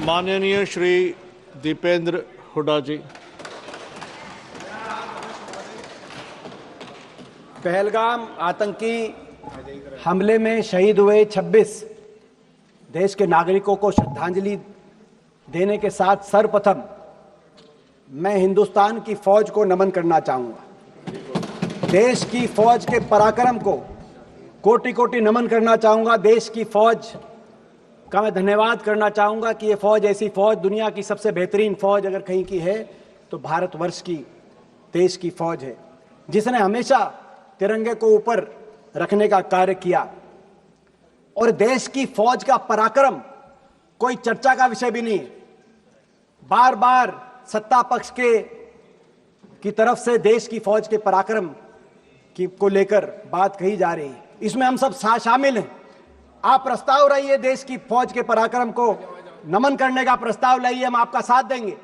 माननीय श्री दीपेंद्र हुड्डा जी। पहलगाम आतंकी हमले में शहीद हुए 26 देश के नागरिकों को श्रद्धांजलि देने के साथ सर्वप्रथम मैं हिंदुस्तान की फौज को नमन करना चाहूंगा। देश की फौज के पराक्रम को कोटि कोटि नमन करना चाहूंगा। देश की फौज का मैं धन्यवाद करना चाहूंगा कि ये फौज, ऐसी फौज, दुनिया की सबसे बेहतरीन फौज अगर कहीं की है तो भारतवर्ष की देश की फौज है, जिसने हमेशा तिरंगे को ऊपर रखने का कार्य किया। और देश की फौज का पराक्रम कोई चर्चा का विषय भी नहीं है। बार बार सत्ता पक्ष की तरफ से देश की फौज के पराक्रम को लेकर बात कही जा रही है। इसमें हम सब शामिल हैं। आप प्रस्ताव लाइए, देश की फौज के पराक्रम को नमन करने का प्रस्ताव लाइए, हम आपका साथ देंगे।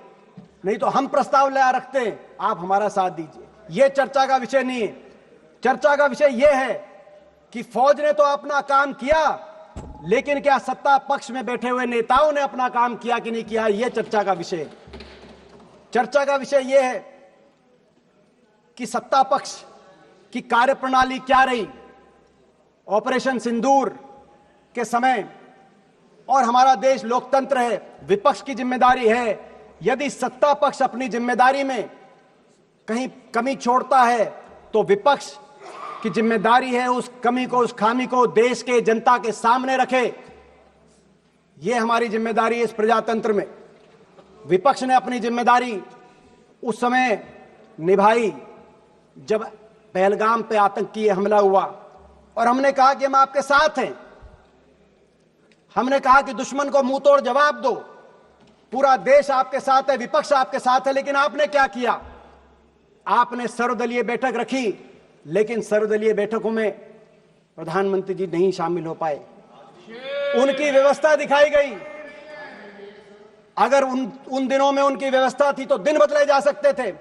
नहीं तो हम प्रस्ताव ला रखते हैं, आप हमारा साथ दीजिए। यह चर्चा का विषय नहीं है। चर्चा का विषय यह है कि फौज ने तो अपना काम किया, लेकिन क्या सत्ता पक्ष में बैठे हुए नेताओं ने अपना काम किया कि नहीं किया, यह चर्चा का विषय है। चर्चा का विषय यह है कि सत्ता पक्ष की कार्यप्रणाली क्या रही ऑपरेशन सिंदूर के समय। और हमारा देश लोकतंत्र है, विपक्ष की जिम्मेदारी है। यदि सत्ता पक्ष अपनी जिम्मेदारी में कहीं कमी छोड़ता है तो विपक्ष की जिम्मेदारी है उस कमी को, उस खामी को देश के जनता के सामने रखे। यह हमारी जिम्मेदारी है इस प्रजातंत्र में। विपक्ष ने अपनी जिम्मेदारी उस समय निभाई जब पहलगाम पे आतंकी हमला हुआ, और हमने कहा कि हम आपके साथ हैं। हमने कहा कि दुश्मन को मुंह तोड़ जवाब दो, पूरा देश आपके साथ है, विपक्ष आपके साथ है। लेकिन आपने क्या किया? आपने सर्वदलीय बैठक रखी, लेकिन सर्वदलीय बैठकों में प्रधानमंत्री जी नहीं शामिल हो पाए। उनकी व्यवस्था दिखाई गई। अगर उन दिनों में उनकी व्यवस्था थी तो दिन बदले जा सकते थे,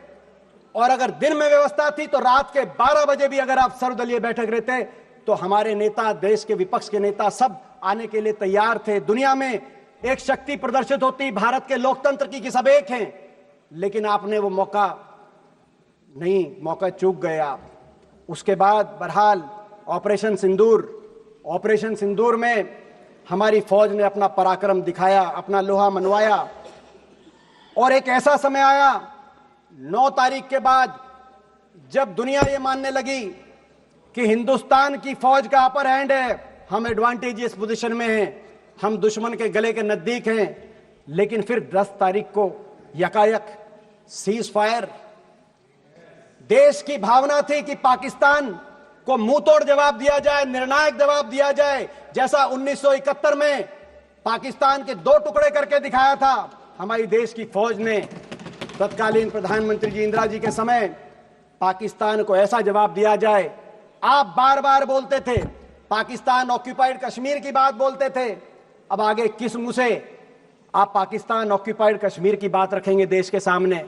और अगर दिन में व्यवस्था थी तो रात के 12 बजे भी अगर आप सर्वदलीय बैठक रहते तो हमारे नेता, देश के विपक्ष के नेता सब आने के लिए तैयार थे। दुनिया में एक शक्ति प्रदर्शित होती भारत के लोकतंत्र की कि सब एक हैं, लेकिन आपने वो मौका चूक गए आप। उसके बाद बहरहाल ऑपरेशन सिंदूर में हमारी फौज ने अपना पराक्रम दिखाया, अपना लोहा मनवाया। और एक ऐसा समय आया 9 तारीख के बाद जब दुनिया ये मानने लगी कि हिंदुस्तान की फौज का अपर हैंड है, हम एडवांटेजियस पोजीशन में हैं, हम दुश्मन के गले के नजदीक हैं। लेकिन फिर 10 तारीख को यकायक सीज फायर। देश की भावना थी कि पाकिस्तान को मुंह तोड़ जवाब दिया जाए, निर्णायक जवाब दिया जाए, जैसा 1971 में पाकिस्तान के 2 टुकड़े करके दिखाया था। हमारी देश की फौज ने तत्कालीन प्रधानमंत्री जी इंदिरा जी के समय पाकिस्तान को ऐसा जवाब दिया जाए। आप बार बार बोलते थे पाकिस्तान ऑक्यूपाइड कश्मीर की बात बोलते थे, अब आगे किस मुंह से आप पाकिस्तान ऑक्यूपाइड कश्मीर की बात रखेंगे देश के सामने?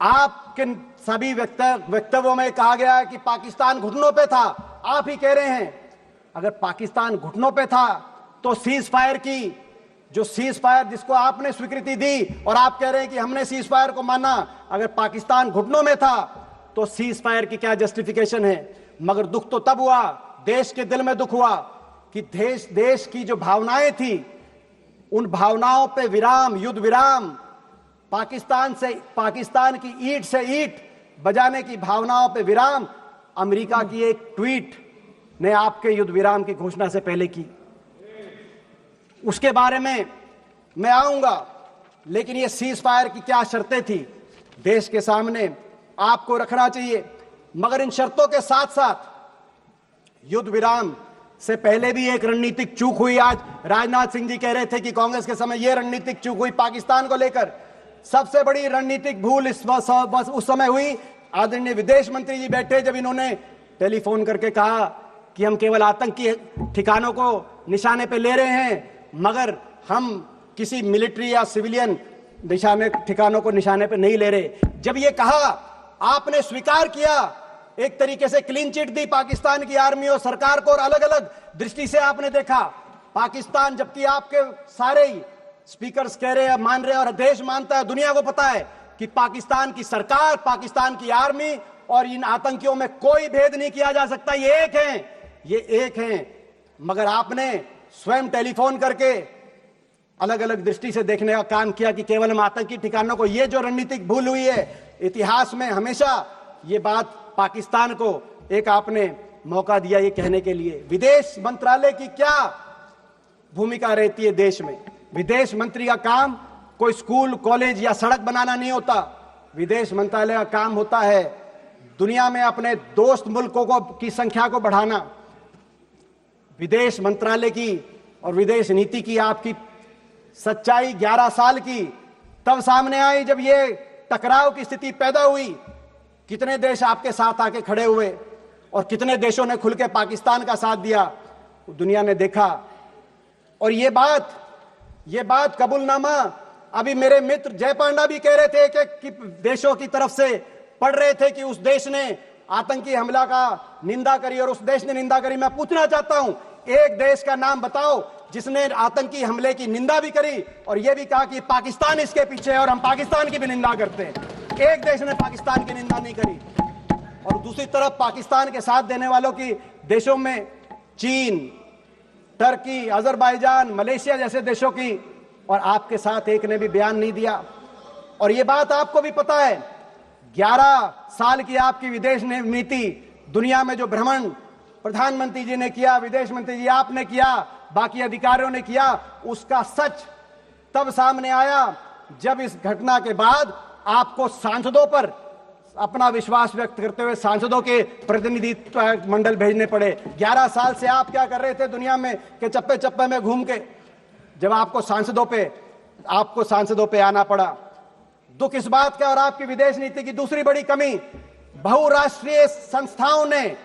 आपके सभी वक्तव्यों में कहा गया है कि पाकिस्तान घुटनों पे था। आप ही कह रहे हैं अगर पाकिस्तान घुटनों पे था तो सीज फायर जिसको आपने स्वीकृति दी, और आप कह रहे हैं कि हमने सीज फायर को माना, अगर पाकिस्तान घुटनों में था तो सीज फायर की क्या जस्टिफिकेशन है? मगर दुख तो तब हुआ, देश के दिल में दुख हुआ कि देश की जो भावनाएं थी उन भावनाओं पे विराम, युद्ध विराम, पाकिस्तान की ईंट से ईंट बजाने की भावनाओं पे विराम अमेरिका की एक ट्वीट ने आपके युद्ध विराम की घोषणा से पहले की। उसके बारे में मैं आऊंगा, लेकिन ये सीज फायर की क्या शर्तें थी देश के सामने आपको रखना चाहिए। मगर इन शर्तों के साथ साथ युद्ध विराम से पहले भी एक रणनीतिक चूक हुई। आज राजनाथ सिंह जी कह रहे थे कि कांग्रेस के समय यह रणनीतिक चूक हुई पाकिस्तान को लेकर। सबसे बड़ी रणनीतिक भूल उस समय हुई, आदरणीय विदेश मंत्री जी बैठे जब इन्होंने टेलीफोन करके कहा कि हम केवल आतंकी ठिकानों को निशाने पे ले रहे हैं, मगर हम किसी मिलिट्री या सिविलियन ठिकानों को निशाने पे नहीं ले रहे। जब ये कहा आपने स्वीकार किया, एक तरीके से क्लीन चिट दी पाकिस्तान की आर्मी और सरकार को, और अलग अलग दृष्टि से आपने देखा पाकिस्तान, जबकि आपके सारे स्पीकर्स कह रहे हैं, मान रहे हैं और देश मानता है, दुनिया को पता है कि पाकिस्तान की सरकार, पाकिस्तान की आर्मी और इन आतंकियों में कोई भेद नहीं किया जा सकता। ये एक हैं। मगर आपने स्वयं टेलीफोन करके अलग अलग दृष्टि से देखने का काम किया कि केवल हम आतंकी ठिकानों को, ये जो रणनीतिक भूल हुई है इतिहास में, हमेशा ये बात पाकिस्तान को एक आपने मौका दिया ये कहने के लिए। विदेश मंत्रालय की क्या भूमिका रहती है देश में? विदेश मंत्री का काम कोई स्कूल, कॉलेज या सड़क बनाना नहीं होता। विदेश मंत्रालय का काम होता है दुनिया में अपने दोस्त मुल्कों की संख्या को बढ़ाना। विदेश मंत्रालय की और विदेश नीति की आपकी सच्चाई 11 साल की तब सामने आई जब ये टकराव की स्थिति पैदा हुई। कितने देश आपके साथ आके खड़े हुए और कितने देशों ने खुल के पाकिस्तान का साथ दिया, दुनिया ने देखा। और ये बात कबूलनामा अभी मेरे मित्र जय पांडा भी कह रहे थे कि देशों की तरफ से पढ़ रहे थे कि उस देश ने आतंकी हमला का निंदा करी और उस देश ने निंदा करी। मैं पूछना चाहता हूं, एक देश का नाम बताओ जिसने आतंकी हमले की निंदा भी करी और यह भी कहा कि पाकिस्तान इसके पीछे है और हम पाकिस्तान की भी निंदा करते हैं। एक देश ने पाकिस्तान की निंदा नहीं करी। और दूसरी तरफ पाकिस्तान के साथ देने वालों की देशों में चीन, टर्की, अजरबैजान, मलेशिया जैसे देशों की, और आपके साथ एक ने भी बयान नहीं दिया। और यह बात आपको भी पता है, 11 साल की आपकी विदेश नीति, दुनिया में जो भ्रमण प्रधानमंत्री जी ने किया, विदेश मंत्री जी आपने किया, बाकी अधिकारियों ने किया, उसका सच तब सामने आया जब इस घटना के बाद आपको सांसदों पर अपना विश्वास व्यक्त करते हुए सांसदों के प्रतिनिधित्व मंडल भेजने पड़े। 11 साल से आप क्या कर रहे थे दुनिया में के चप्पे चप्पे में घूम के, जब आपको सांसदों पे आना पड़ा। दुख इस बात का, और आपकी विदेश नीति की दूसरी बड़ी कमी, बहुराष्ट्रीय संस्थाओं ने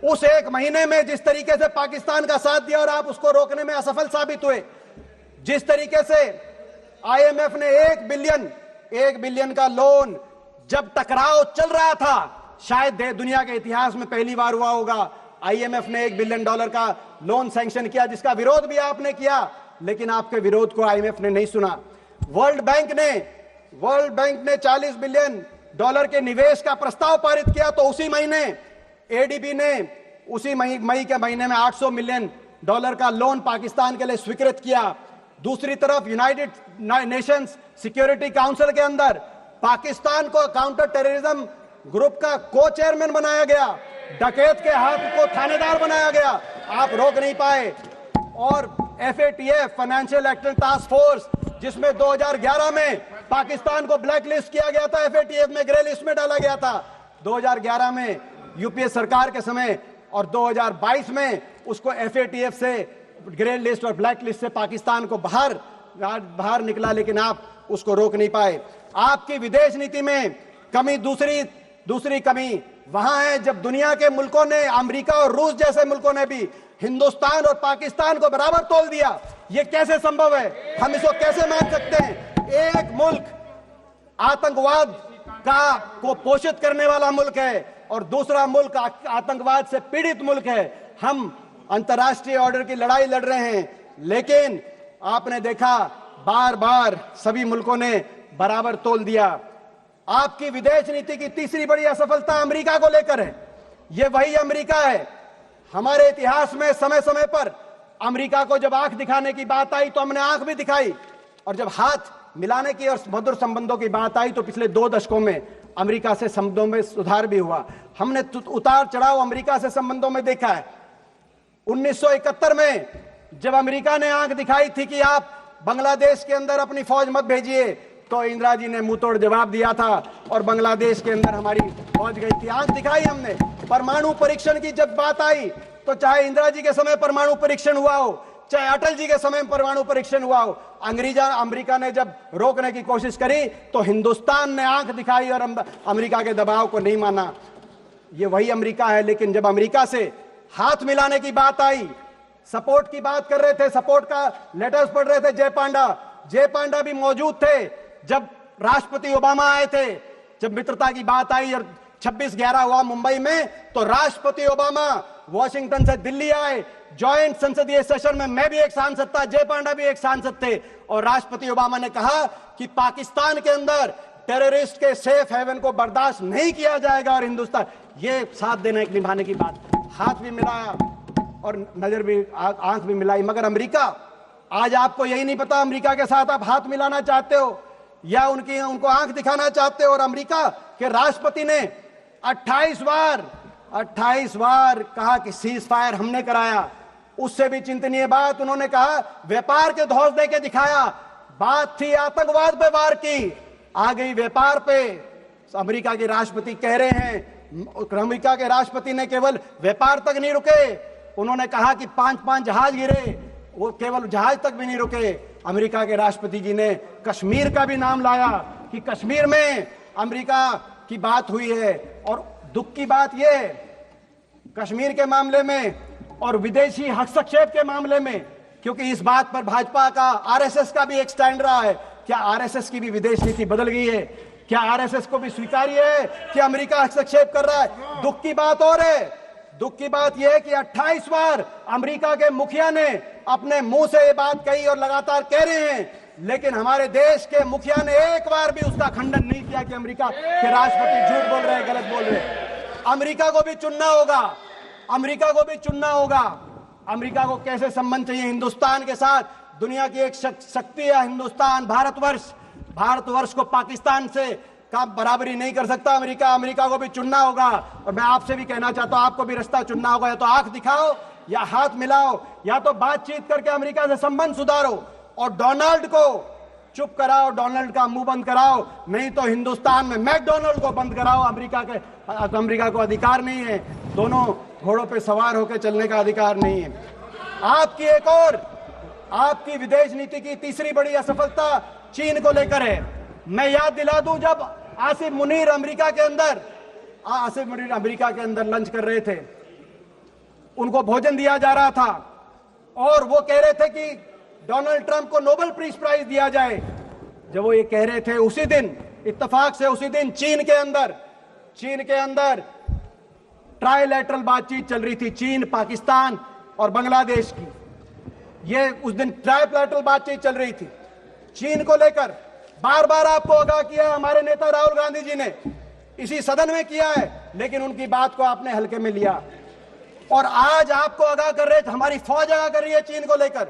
उस एक महीने में जिस तरीके से पाकिस्तान का साथ दिया और आप उसको रोकने में असफल साबित हुए। जिस तरीके से आईएमएफ ने 1 बिलियन का लोन, जब टकराव चल रहा था, शायद दुनिया के इतिहास में पहली बार हुआ होगा, आईएमएफ ने $1 बिलियन का लोन सैंक्शन किया, जिसका विरोध भी आपने किया, लेकिन आपके विरोध को आईएमएफ ने नहीं सुना। वर्ल्ड बैंक ने $40 बिलियन के निवेश का प्रस्ताव पारित किया, तो उसी महीने एडीबी ने उसी मई के महीने में $800 मिलियन का लोन पाकिस्तान के लिए स्वीकृत किया। दूसरी तरफ यूनाइटेड नेशंस सिक्योरिटी काउंसिल के अंदर पाकिस्तान को काउंटर टेररिज्म ग्रुप का को चेयरमैन बनाया गया, डकैत के हाथ को थानेदार बनाया गया, आप रोक नहीं पाए। और FATF financial action task force, जिसमें 2011 में पाकिस्तान को ब्लैक लिस्ट किया गया था, FATF में ग्रे लिस्ट में डाला गया था 2011 में यूपीए सरकार के समय, और 2022 में उसको FATF से ग्रे लिस्ट और ब्लैक लिस्ट से पाकिस्तान को बाहर निकला, लेकिन आप उसको रोक नहीं पाए। आपकी विदेश नीति में कमी, दूसरी कमी वहां है जब दुनिया के मुल्कों ने, अमेरिका और रूस जैसे मुल्कों ने भी हिंदुस्तान और पाकिस्तान को बराबर तोल दिया। ये कैसे संभव है? हम इसको कैसे मान सकते हैं? एक मुल्क आतंकवाद को पोषित करने वाला मुल्क है और दूसरा मुल्क आतंकवाद से पीड़ित मुल्क है। हम अंतर्राष्ट्रीय ऑर्डर की लड़ाई लड़ रहे हैं, लेकिन आपने देखा बार बार सभी मुल्कों ने बराबर तोल दिया। आपकी विदेश नीति की तीसरी बड़ी असफलता अमेरिका को लेकर है। यह वही अमेरिका है, हमारे इतिहास में समय समय पर अमेरिका को जब आंख दिखाने की बात आई तो हमने आंख भी दिखाई, और जब हाथ मिलाने की और मधुर संबंधों की बात आई तो पिछले 2 दशकों में अमेरिका से संबंधों में सुधार भी हुआ। हमने उतार चढ़ाव अमेरिका से संबंधों में देखा है। 1971 में जब अमेरिका ने आंख दिखाई थी कि आप बांग्लादेश के अंदर अपनी फौज मत भेजिए, तो इंदिरा जी ने मुंह तोड़ जवाब दिया था और बांग्लादेश के अंदर हमारी फौज गई थी। आंख दिखाई हमने। परमाणु परीक्षण की जब बात आई तो चाहे इंदिरा जी के समय परमाणु परीक्षण हुआ हो, चाहे अटल जी के समय परमाणु परीक्षण हुआ हो, अमेरिका ने जब रोकने की कोशिश करी तो हिंदुस्तान ने आंख दिखाई और अमेरिका के दबाव को नहीं माना। ये वही अमेरिका है। लेकिन जब अमेरिका से हाथ मिलाने की बात आई, सपोर्ट की बात कर रहे थे, सपोर्ट का लेटर्स पढ़ रहे थे जय पांडा भी मौजूद थे जब राष्ट्रपति ओबामा आए थे। जब मित्रता की बात आई और 26/11 हुआ मुंबई में, तो राष्ट्रपति ओबामा वॉशिंगटन से दिल्ली आए, जॉइंट संसदीय सेशन में मैं भी एक सांसद था, जय पांडा भी एक सांसद थे, और राष्ट्रपति ओबामा ने कहा कि पाकिस्तान के अंदर टेररिस्ट के सेफ हेवन को बर्दाश्त नहीं किया जाएगा, और हिंदुस्तान ये साथ देने की निभाने की बात, हाथ भी मिलाया और नजर भी, आंख भी मिलाई। मगर अमेरिका, आज आपको यही नहीं पता अमेरिका के साथ आप हाथ मिलाना चाहते हो या उनको आंख दिखाना चाहते हो। और अमेरिका के राष्ट्रपति ने 28 बार कहा कि सीज फायर हमने कराया। उससे भी चिंतनीय बात, उन्होंने कहा व्यापार के धौंस दे के दिखाया। बात थी आतंकवाद पे वार की, आ गई व्यापार पे। अमेरिका के राष्ट्रपति कह रहे हैं, अमेरिका के राष्ट्रपति ने केवल व्यापार तक नहीं रुके, उन्होंने कहा कि 5 जहाज गिरे, वो केवल जहाज तक भी नहीं रुके। अमेरिका के राष्ट्रपति जी ने कश्मीर का भी नाम लाया कि कश्मीर में अमेरिका की बात हुई है। और दुख की बात यह, कश्मीर के मामले में और विदेशी हस्तक्षेप के मामले में, क्योंकि इस बात पर भाजपा का, आरएसएस का भी एक स्टैंड रहा है, क्या आरएसएस की भी विदेश नीति बदल गई है? क्या आरएसएस को भी स्वीकार्य है कि अमेरिका हस्तक्षेप कर रहा है? दुख की बात और है, दुख की बात यह है कि 28 बार अमेरिका के मुखिया ने अपने मुंह से ये बात कही और लगातार कह रहे हैं, लेकिन हमारे देश के मुखिया ने एक बार भी उसका खंडन नहीं किया कि अमेरिका के राष्ट्रपति झूठ बोल रहे हैं, गलत बोल रहे हैं। अमेरिका को भी चुनना होगा, अमेरिका को भी चुनना होगा। अमेरिका को कैसे संबंध चाहिए हिंदुस्तान के साथ? दुनिया की एक शक्ति है हिंदुस्तान, भारतवर्ष को पाकिस्तान से का बराबरी नहीं कर सकता अमेरिका। अमेरिका को भी चुनना होगा। और मैं आपसे भी कहना चाहता हूं, आपको भी रास्ता चुनना होगा, या तो आंख दिखाओ या हाथ मिलाओ, या तो बातचीत करके अमेरिका से संबंध सुधारो और डोनाल्ड को चुप कराओ, डोनाल्ड का मुंह बंद कराओ, नहीं तो हिंदुस्तान में मैकडोनाल्ड को बंद कराओ। अमेरिका को अधिकार नहीं है, दोनों घोड़ों पे सवार होकर चलने का अधिकार नहीं है। आपकी विदेश नीति की तीसरी बड़ी असफलता चीन को लेकर है। मैं याद दिला दूं, जब आसिफ मुनीर अमेरिका के अंदर लंच कर रहे थे, उनको भोजन दिया जा रहा था और वो कह रहे थे कि डोनाल्ड ट्रंप को नोबेल पीस प्राइज दिया जाए। जब वो ये कह रहे थे, उसी दिन इत्तेफाक से उसी दिन चीन के अंदर ट्राइलैटरल बातचीत चल रही थी, चीन, पाकिस्तान और बांग्लादेश की। ये उस दिन ट्राइलैटरल बातचीत चल रही थी चीन को लेकर। बार बार आपको आगाह किया हमारे नेता राहुल गांधी जी ने, इसी सदन में किया है, लेकिन उनकी बात को आपने हल्के में लिया। और आज आपको आगाह कर रहे थे, हमारी फौज आगाह कर रही है चीन को लेकर।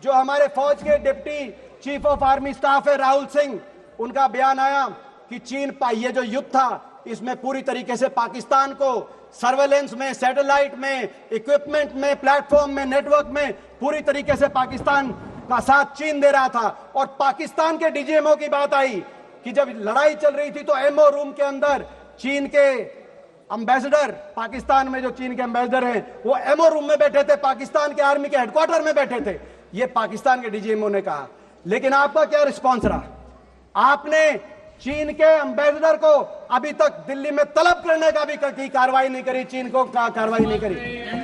जो हमारे फौज के deputy chief of army staff है राहुल सिंह, उनका बयान आया कि चीन ये जो युद्ध था, इसमें पूरी तरीके से पाकिस्तान को सर्वेलेंस में, सैटेलाइट में, इक्विपमेंट में, प्लेटफॉर्म में, नेटवर्क में पूरी तरीके से पाकिस्तान का साथ चीन दे रहा था। और पाकिस्तान के डीजीएमओ की बात आई कि जब लड़ाई चल रही थी तो एमओ रूम के अंदर चीन के एम्बेसडर, पाकिस्तान में जो चीन के एम्बेसडर हैं, वो एमओ रूम में बैठे थे, पाकिस्तान के आर्मी के हेडक्वार्टर में बैठे थे। ये पाकिस्तान के डीजीएमओ ने कहा। लेकिन आपका क्या रिस्पॉन्स रहा? आपने चीन के एम्बेसडर को अभी तक दिल्ली में तलब करने का भी कार्रवाई नहीं करी, चीन को कार्रवाई नहीं करी।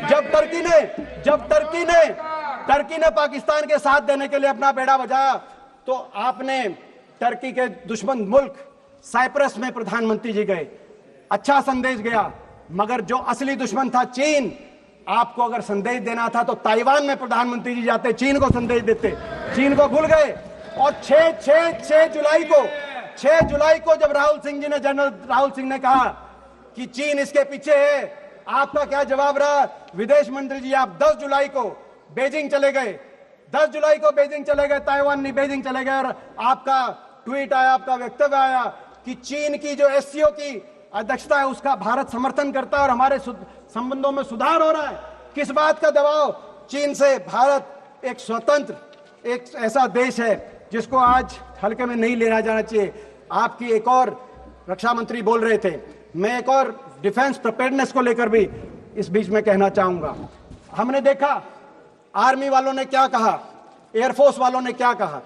जब टर्की ने पाकिस्तान के साथ देने के लिए अपना बेड़ा बजाया, तो आपने टर्की के दुश्मन मुल्क साइप्रस में प्रधानमंत्री जी गए, अच्छा संदेश गया। मगर जो असली दुश्मन था चीन, आपको अगर संदेश देना था तो ताइवान में प्रधानमंत्री जी जाते, चीन को संदेश देते। चीन को भूल गए। और 6 जुलाई को जब जनरल राहुल सिंह ने कहा कि चीन इसके पीछे है, आपका क्या जवाब रहा? विदेश मंत्री जी आप 10 जुलाई को बेजिंग चले गए, ताइवान नहीं, बेजिंग चले गए। और आपका ट्वीट आया, आपका वक्तव्य आया कि चीन की जो एससीओ की अध्यक्षता है उसका भारत समर्थन करता है और हमारे संबंधों में सुधार हो रहा है। किस बात का दबाव? चीन से। भारत एक स्वतंत्र, एक ऐसा देश है जिसको आज हल्के में नहीं लेना जाना चाहिए। आपकी एक और रक्षा मंत्री बोल रहे थे, मैं एक और डिफेंस प्रिपेयर्डनेस को लेकर भी इस बीच में कहना चाहूंगा। हमने देखा आर्मी वालों ने क्या कहा, एयरफोर्स वालों ने क्या कहा।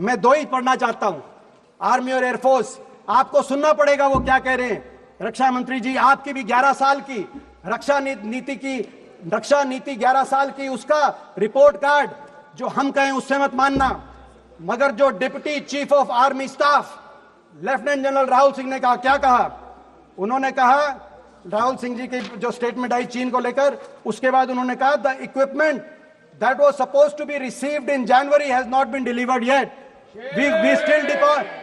मैं दो ही पढ़ना चाहता हूं, आर्मी और एयरफोर्स। आपको सुनना पड़ेगा वो क्या कह रहे हैं। रक्षा मंत्री जी, आपकी भी 11 साल की रक्षा नीति 11 साल की, उसका रिपोर्ट कार्ड जो हम कहें उससे मत मानना। मगर जो deputy chief of army staff lieutenant general Rahul Singh ने कहा, क्या कहा? उन्होंने कहा राहुल सिंह जी की जो स्टेटमेंट आई चीन को लेकर, उसके बाद उन्होंने कहा the equipment that was supposed to be received in January has not been delivered yet.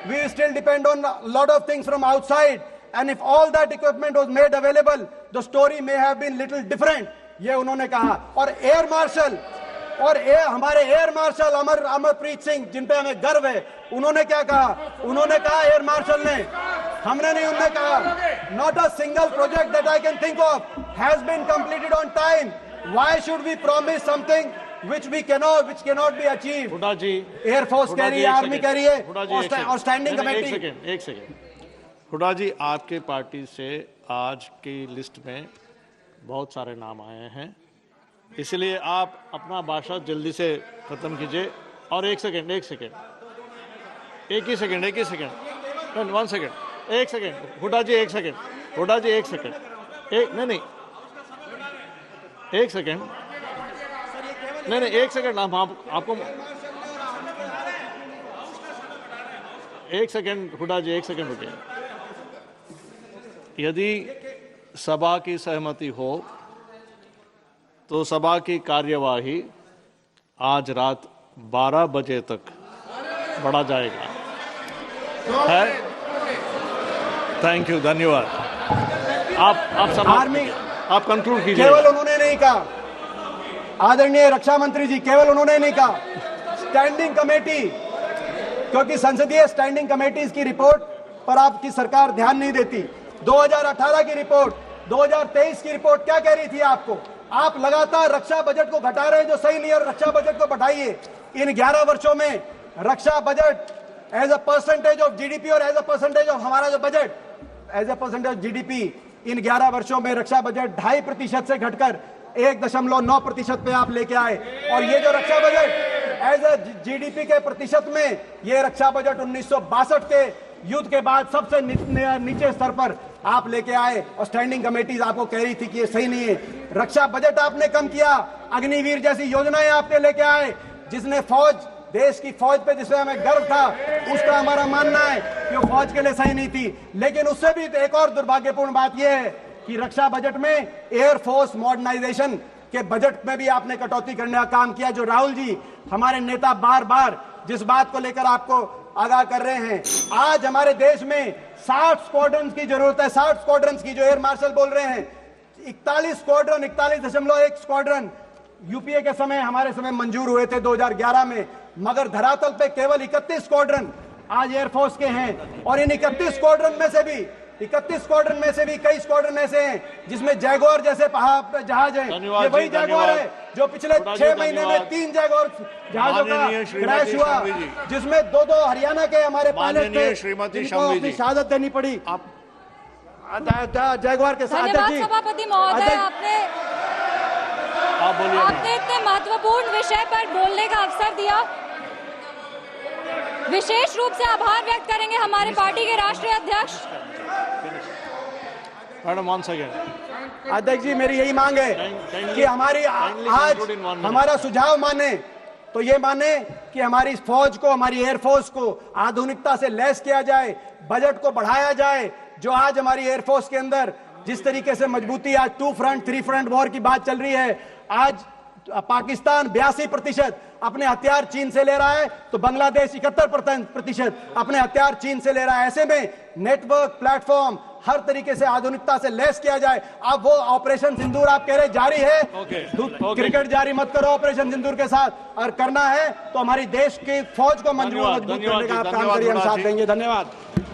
We still depend on a lot of things from outside, and if all that equipment was made available, the story may have been little different. ये उन्होंने कहा. और air marshal हमारे air marshal Amarpreet Singh, जिन पे हमें गर्व है, उन्होंने क्या कहा? उन्होंने कहा, एयर मार्शल ने, हमने नहीं, उन्होंने कहा, not a single project that I can think of has been completed on time. Why should we promise something which cannot be achieved? Hooda ji, air force कह रही है, आर्मी कह रही है, और स्टैंडिंग कमेटी. एक सेकेंड. हुड्डा जी, आपके पार्टी से आज की लिस्ट में बहुत सारे नाम आए हैं, इसलिए आप अपना भाषण जल्दी से खत्म कीजिए. और एक सेकेंड, एक सेकेंड, हुड्डा जी, एक सेकेंड, हुड्डा जी, एक सेकेंड, नहीं, एक सेकेंड, नहीं, एक सेकेंड. हम आपको एक सेकेंड, हुड्डा जी, एक सेकेंड रुकिए. यदि सभा की सहमति हो तो सभा की कार्यवाही आज रात 12 बजे तक बढ़ा जाएगा. है? थैंक यू, धन्यवाद. आप आर्मी, आप कंक्लूड कीजिए. केवल उन्होंने नहीं कहा, आदरणीय रक्षा मंत्री जी, केवल उन्होंने नहीं कहा, स्टैंडिंग कमेटी, क्योंकि संसदीय स्टैंडिंग कमेटीज की रिपोर्ट पर आपकी सरकार ध्यान नहीं देती. 2018 की रिपोर्ट, 2023 की रिपोर्ट क्या कह रही थी आपको? आप लगातार रक्षा बजट को घटा रहे हैं, जो सही नहीं है. रक्षा बजट को बढ़ाइए. इन 11 वर्षों में रक्षा budget as a percentage of GDP और एज अ परसेंटेज ऑफ हमारा जो budget as a percentage of GDP, इन 11 वर्षों में रक्षा बजट 2.5% से घटकर 1.9% पे आप लेके आए. और ये जो रक्षा बजट एज अ जीडीपी के प्रतिशत में, ये रक्षा बजट 1962 के युद्ध के बाद सबसे नीचे स्तर पर आप लेके आए. और स्टैंडिंग कमेटीज आपको कह रही थी कि ये सही नहीं है. रक्षा बजट आपने कम किया. अग्निवीर जैसी योजनाएं आपने लेके आए, जिसने फौज, देश की फौज पे जिसमें हमें गर्व था, उसका हमारा मानना है कि वो फौज के लिए सही नहीं थी. लेकिन उससे भी एक और दुर्भाग्यपूर्ण बात यह है कि रक्षा बजट में एयरफोर्स मॉडर्नाइजेशन के बजट में भी आपने कटौती करने का काम किया. जो राहुल जी, हमारे नेता, बार बार जिस बात को लेकर आपको आगाह कर रहे हैं, आज हमारे देश में 60 स्क्वाड्रन की जरूरत है. 60 स्क्वाड्रन की, जो एयर मार्शल बोल रहे हैं, 41 स्क्वाड्रन, 41.1 स्क्वाड्रन यूपीए के समय, हमारे समय मंजूर हुए थे 2011 में, मगर धरातल पे केवल 31 स्क्वाड्रन आज एयरफोर्स के हैं. और इन 31 स्क्वाड्रन में से भी कई स्क्वाड्रन ऐसे हैं जिसमें जैगुआर जैसे जहाज हैं. ये वही जैगुआर है जो पिछले 6 महीने में 3 जैगुआर जहाजों का क्रैश हुआ, जिसमें 2 हरियाणा के हमारे पायलट थे, जिनको अपनी शहादत देनी पड़ी. जैगुआर के साथ जी. सभापति महोदय, आपने इतने महत्वपूर्ण विषय पर बोलने का अवसर दिया. विशेष रूप से आभार व्यक्त करेंगे हमारे पार्टी के राष्ट्रीय अध्यक्ष. Madam, one second. अध्यक्ष जी, मेरी यही मांग है कि हमारी आज हमारा सुझाव माने तो ये माने कि हमारी फौज को, हमारी एयरफोर्स को आधुनिकता से लैस किया जाए, बजट को बढ़ाया जाए. जो आज हमारी एयरफोर्स के अंदर जिस तरीके से मजबूती, आज 2 फ्रंट 3 फ्रंट वॉर की बात चल रही है. आज पाकिस्तान 82% अपने हथियार चीन से ले रहा है, तो बांग्लादेश 71% अपने हथियार चीन से ले रहा है. ऐसे में नेटवर्क, प्लेटफॉर्म हर तरीके से आधुनिकता से लैस किया जाए. अब वो ऑपरेशन सिंदूर आप कह रहे जारी है, क्रिकेट जारी मत करो ऑपरेशन सिंदूर के साथ. और करना है तो हमारी देश की फौज को मजबूत करने का आप काम करिए, हम साथ देंगे. धन्यवाद.